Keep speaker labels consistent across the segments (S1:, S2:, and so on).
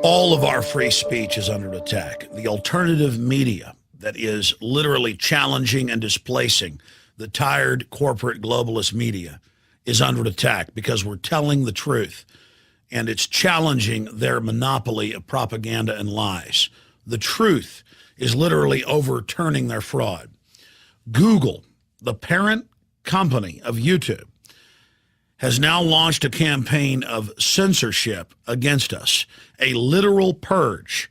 S1: All of our free speech is under attack. The alternative media that is literally challenging and displacing the tired corporate globalist media is under attack because we're telling the truth, and it's challenging their monopoly of propaganda and lies. The truth is literally overturning their fraud. Google, the parent company of YouTube, has now launched a campaign of censorship against us, a literal purge.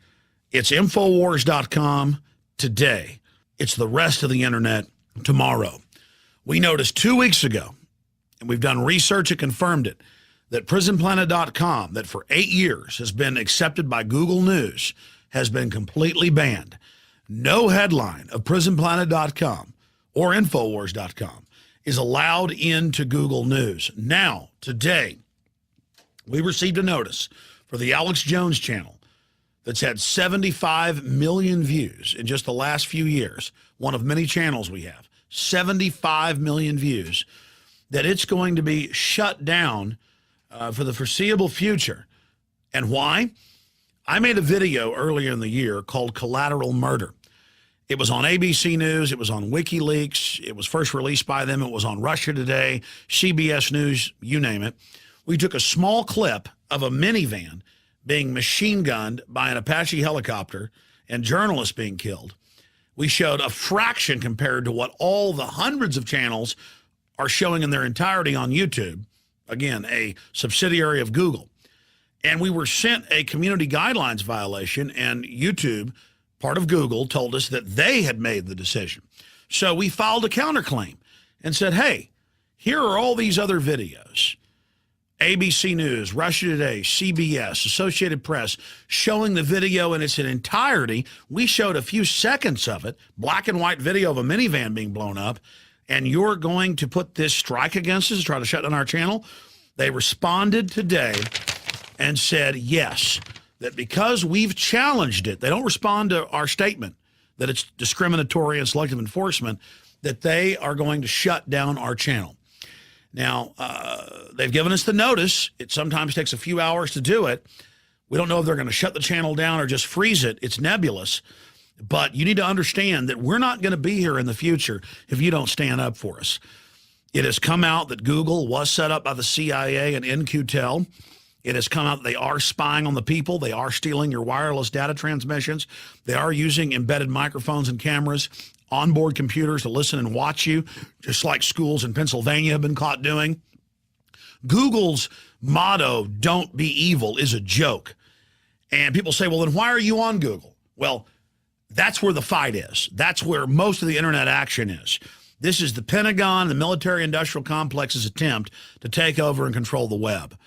S1: It's Infowars.com today. It's the rest of the internet tomorrow. We noticed 2 weeks ago, and we've done research and confirmed it, that PrisonPlanet.com, that for 8 years has been accepted by Google News, has been completely banned. No headline of PrisonPlanet.com or Infowars.com is allowed into Google News. Now, today, we received a notice for the Alex Jones channel that's had 75 million views in just the last few years, one of many channels we have, 75 million views, that it's going to be shut down for the foreseeable future. And why? I made a video earlier in the year called Collateral Murder. It was on ABC News. It was on WikiLeaks. It was first released by them. It was on Russia Today, CBS News, you name it. We took a small clip of a minivan being machine gunned by an Apache helicopter and journalists being killed. We showed a fraction compared to what all the hundreds of channels are showing in their entirety on YouTube. Again, a subsidiary of Google. And we were sent a community guidelines violation, and YouTube, part of Google, told us that they had made the decision. So we filed a counterclaim and said, hey, here are all these other videos. ABC News, Russia Today, CBS, Associated Press, showing the video in its entirety. We showed a few seconds of it, black and white video of a minivan being blown up, and you're going to put this strike against us, try to shut down our channel? They responded today and said, yes, that because we've challenged it, they don't respond to our statement that it's discriminatory and selective enforcement, that they are going to shut down our channel. Now, they've given us the notice. It sometimes takes a few hours to do it. We don't know if they're going to shut the channel down or just freeze it. It's nebulous. But you need to understand that we're not going to be here in the future if you don't stand up for us. It has come out that Google was set up by the CIA and In-Q-Tel. It has come out that they are spying on the people. They are stealing your wireless data transmissions. They are using embedded microphones and cameras, onboard computers to listen and watch you, just like schools in Pennsylvania have been caught doing. Google's motto, "Don't be evil," is a joke. And people say, well, then why are you on Google? Well, that's where the fight is. That's where most of the internet action is. This is the Pentagon, the military-industrial complex's attempt to take over and control the web.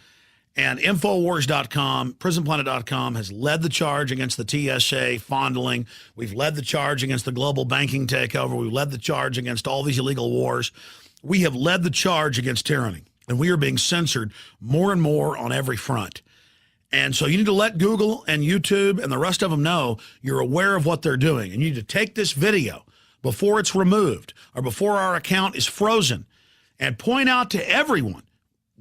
S1: And Infowars.com, PrisonPlanet.com has led the charge against the TSA fondling. We've led the charge against the global banking takeover. We've led the charge against all these illegal wars. We have led the charge against tyranny, and we are being censored more and more on every front. And so you need to let Google and YouTube and the rest of them know you're aware of what they're doing. And you need to take this video before it's removed or before our account is frozen and point out to everyone,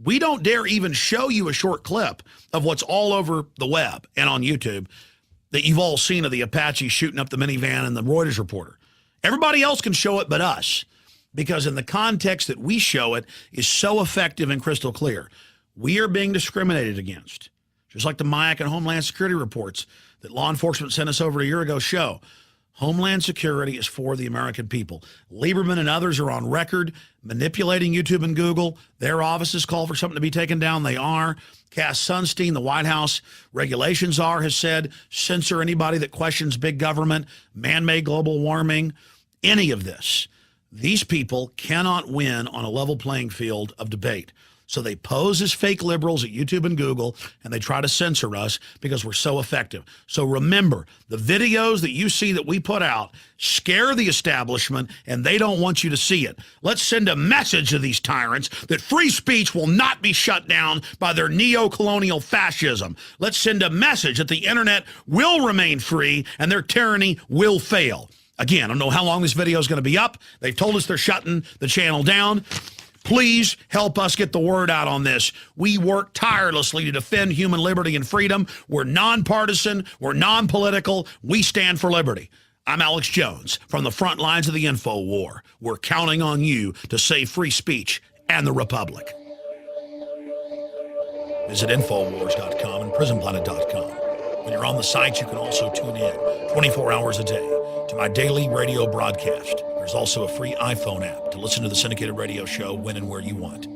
S1: we don't dare even show you a short clip of what's all over the web and on YouTube that you've all seen of the Apache shooting up the minivan and the Reuters reporter. Everybody else can show it but us, because in the context that we show it is so effective and crystal clear. We are being discriminated against, just like the MIAC and Homeland Security reports that law enforcement sent us over a year ago show. Homeland Security is for the American people. Lieberman and others are on record manipulating YouTube and Google. Their offices call for something to be taken down. They are. Cass Sunstein, the White House regulations are, has said, censor anybody that questions big government, man-made global warming, any of this. These people cannot win on a level playing field of debate. So they pose as fake liberals at YouTube and Google, and they try to censor us because we're so effective. So remember, the videos that you see that we put out scare the establishment, and they don't want you to see it. Let's send a message to these tyrants that free speech will not be shut down by their neo-colonial fascism. Let's send a message that the internet will remain free and their tyranny will fail. Again, I don't know how long this video is going to be up. They've told us they're shutting the channel down. Please help us get the word out on this. We work tirelessly to defend human liberty and freedom. We're nonpartisan. We're non-political. We stand for liberty. I'm Alex Jones from the front lines of the info war. We're counting on you to save free speech and the republic. Visit Infowars.com and PrisonPlanet.com. When you're on the sites, you can also tune in 24 hours a day to my daily radio broadcast. There's also a free iPhone app to listen to the syndicated radio show when and where you want.